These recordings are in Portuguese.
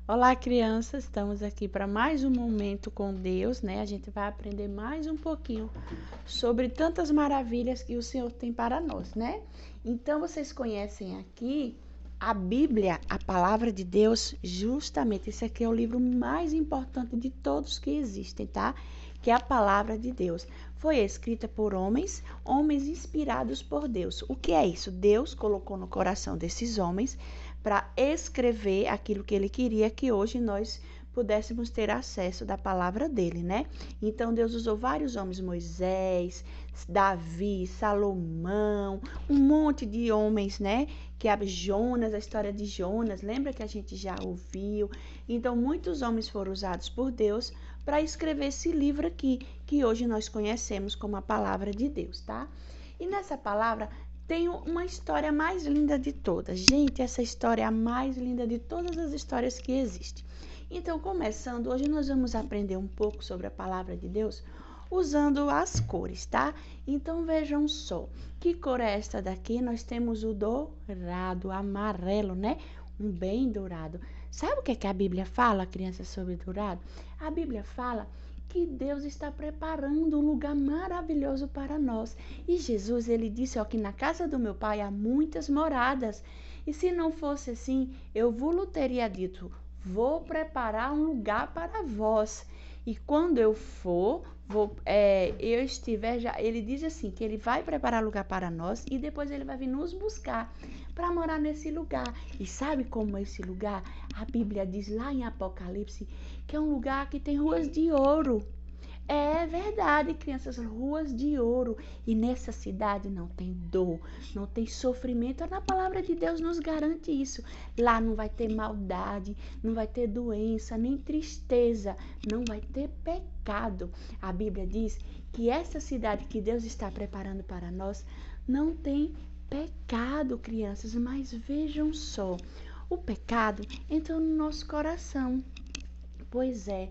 Olá, crianças, estamos aqui para mais um momento com Deus, né? A gente vai aprender mais um pouquinho sobre tantas maravilhas que o Senhor tem para nós, né? Então, vocês conhecem aqui a Bíblia, a palavra de Deus, justamente esse aqui é o livro mais importante de todos que existem, tá? Que é a palavra de Deus. Foi escrita por homens inspirados por Deus. O que é isso? Deus colocou no coração desses homens para escrever aquilo que ele queria que hoje nós pudéssemos ter acesso da palavra dele, né? Então Deus usou vários homens, Moisés, Davi, Salomão, um monte de homens, né? Que é Jonas, a história de Jonas, lembra que a gente já ouviu? Então muitos homens foram usados por Deus para escrever esse livro aqui, que hoje nós conhecemos como a palavra de Deus, tá? E nessa palavra tem uma história mais linda de todas. Gente, essa história é a mais linda de todas as histórias que existem. Então, começando, hoje nós vamos aprender um pouco sobre a palavra de Deus usando as cores, tá? Então, vejam só. Que cor é esta daqui? Nós temos o dourado, amarelo, né? Um bem dourado. Sabe o que é que a Bíblia fala, crianças, sobre dourado? A Bíblia fala que Deus está preparando um lugar maravilhoso para nós. E Jesus, ele disse, ó, que na casa do meu pai há muitas moradas. E se não fosse assim, eu vos teria dito, vou preparar um lugar para vós. E quando eu for, eu estiver já, ele diz assim, que ele vai preparar lugar para nós e depois ele vai vir nos buscar para morar nesse lugar. E sabe como é esse lugar? A Bíblia diz lá em Apocalipse que é um lugar que tem ruas de ouro. É verdade, crianças, ruas de ouro. E nessa cidade não tem dor, não tem sofrimento. A palavra de Deus nos garante isso. Lá não vai ter maldade, não vai ter doença, nem tristeza, não vai ter pecado. A Bíblia diz que essa cidade que Deus está preparando para nós não tem pecado, crianças. Mas vejam só, o pecado entrou no nosso coração. Pois é,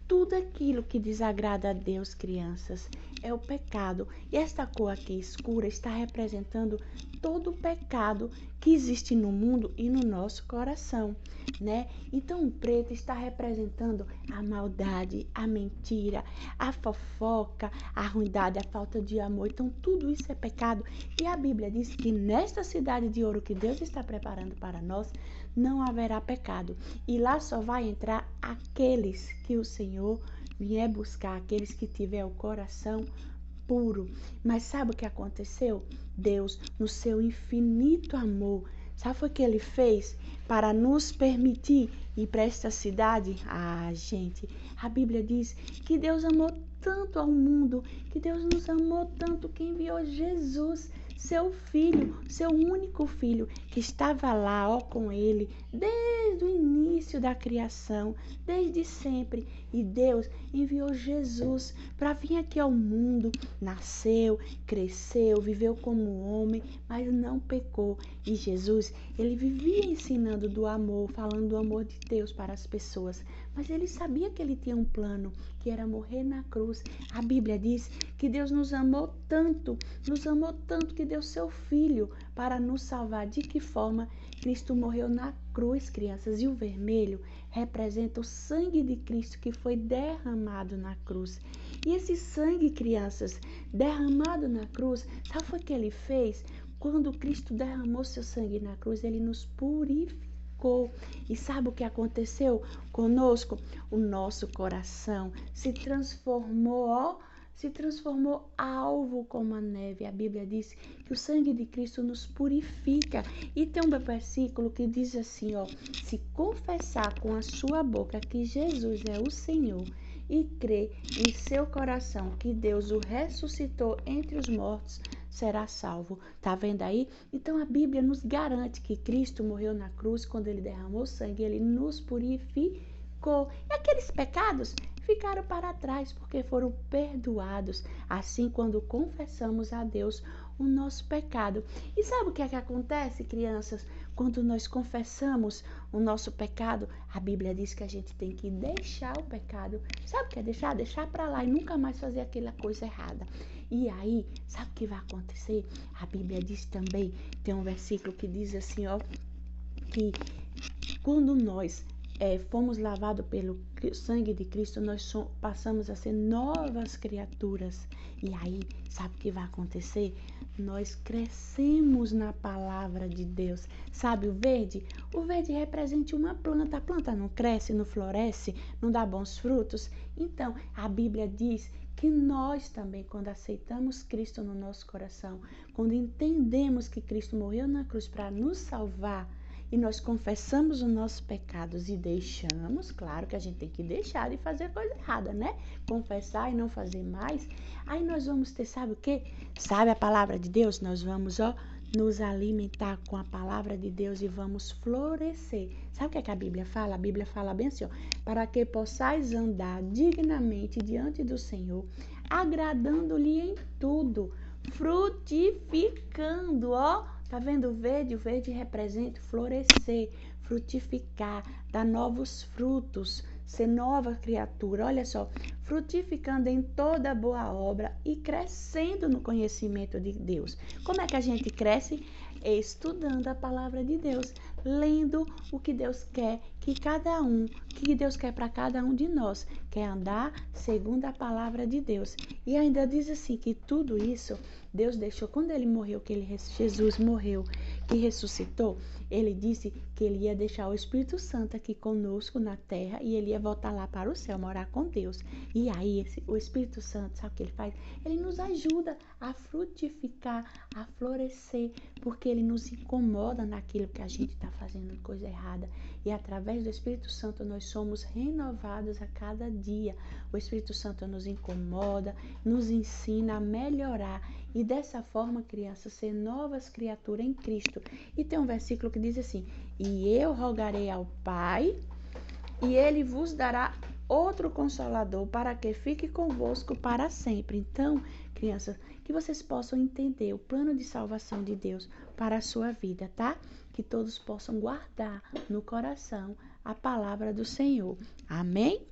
tudo aquilo que desagrada a Deus, crianças, é o pecado. E esta cor aqui escura está representando todo o pecado que existe no mundo e no nosso coração, né? Então o preto está representando a maldade, a mentira, a fofoca, a ruindade, a falta de amor. Então tudo isso é pecado. E a Bíblia diz que nesta cidade de ouro que Deus está preparando para nós, não haverá pecado. E lá só vai entrar aqueles que o Senhor vier buscar, aqueles que tiver o coração puro. Mas sabe o que aconteceu? Deus, no seu infinito amor, sabe o que ele fez para nos permitir ir para esta cidade? Ah, gente, a Bíblia diz que Deus amou tanto ao mundo, que Deus nos amou tanto que enviou Jesus, seu filho, seu único filho, que estava lá, ó, com ele, desde o início da criação, desde sempre. E Deus enviou Jesus para vir aqui ao mundo, nasceu, cresceu, viveu como homem, mas não pecou. E Jesus, ele vivia ensinando do amor, falando do amor de Deus para as pessoas. Mas ele sabia que ele tinha um plano, que era morrer na cruz. A Bíblia diz que Deus nos amou tanto que deu seu Filho para nos salvar. De que forma? Cristo morreu na cruz, crianças, e o vermelho representa o sangue de Cristo que foi derramado na cruz. E esse sangue, crianças, derramado na cruz, sabe o que ele fez? Quando Cristo derramou seu sangue na cruz, ele nos purificou. E sabe o que aconteceu conosco? O nosso coração se transformou, ó, se transformou alvo como a neve. A Bíblia diz que o sangue de Cristo nos purifica. E tem um versículo que diz assim, ó: se confessar com a sua boca que Jesus é o Senhor e crer em seu coração que Deus o ressuscitou entre os mortos, será salvo. Tá vendo aí? Então a Bíblia nos garante que Cristo morreu na cruz, quando ele derramou sangue, ele nos purificou. E aqueles pecados ficaram para trás porque foram perdoados. Assim, quando confessamos a Deus o nosso pecado. E sabe o que é que acontece, crianças? Quando nós confessamos o nosso pecado, a Bíblia diz que a gente tem que deixar o pecado. Sabe o que é deixar? Deixar para lá e nunca mais fazer aquela coisa errada. E aí, sabe o que vai acontecer? A Bíblia diz também, tem um versículo que diz assim, ó, que quando nós fomos lavados pelo sangue de Cristo, nós passamos a ser novas criaturas. E aí, sabe o que vai acontecer? Nós crescemos na palavra de Deus. Sabe o verde? O verde representa uma planta. A planta não cresce, não floresce, não dá bons frutos. Então, a Bíblia diz que nós também, quando aceitamos Cristo no nosso coração, quando entendemos que Cristo morreu na cruz para nos salvar, e nós confessamos os nossos pecados e deixamos, claro que a gente tem que deixar de fazer coisa errada, né? Confessar e não fazer mais. Aí nós vamos ter, sabe o quê? Sabe a palavra de Deus? Nós vamos, nos alimentar com a palavra de Deus e vamos florescer. Sabe o que é que a Bíblia fala? A Bíblia fala bem assim, para que possais andar dignamente diante do Senhor, agradando-lhe em tudo, frutificando, Tá vendo o verde? O verde representa florescer, frutificar, dar novos frutos, ser nova criatura. Olha só, frutificando em toda boa obra e crescendo no conhecimento de Deus. Como é que a gente cresce? Estudando a palavra de Deus, lendo o que Deus quer que Deus quer para cada um de nós, quer andar segundo a palavra de Deus. E ainda diz assim que tudo isso Deus deixou quando ele morreu, Jesus morreu e ressuscitou. Ele disse que ele ia deixar o Espírito Santo aqui conosco na terra e ele ia voltar lá para o céu, morar com Deus. E aí o Espírito Santo, sabe o que ele faz? Ele nos ajuda a frutificar, a florescer, porque ele nos incomoda naquilo que a gente está fazendo coisa errada. E através do Espírito Santo nós somos renovados a cada dia. O Espírito Santo nos incomoda, nos ensina a melhorar e dessa forma, crianças, ser novas criaturas em Cristo. E tem um versículo que diz assim: e eu rogarei ao Pai, e ele vos dará outro consolador para que fique convosco para sempre. Então, crianças, que vocês possam entender o plano de salvação de Deus para a sua vida, tá? Que todos possam guardar no coração a palavra do Senhor. Amém?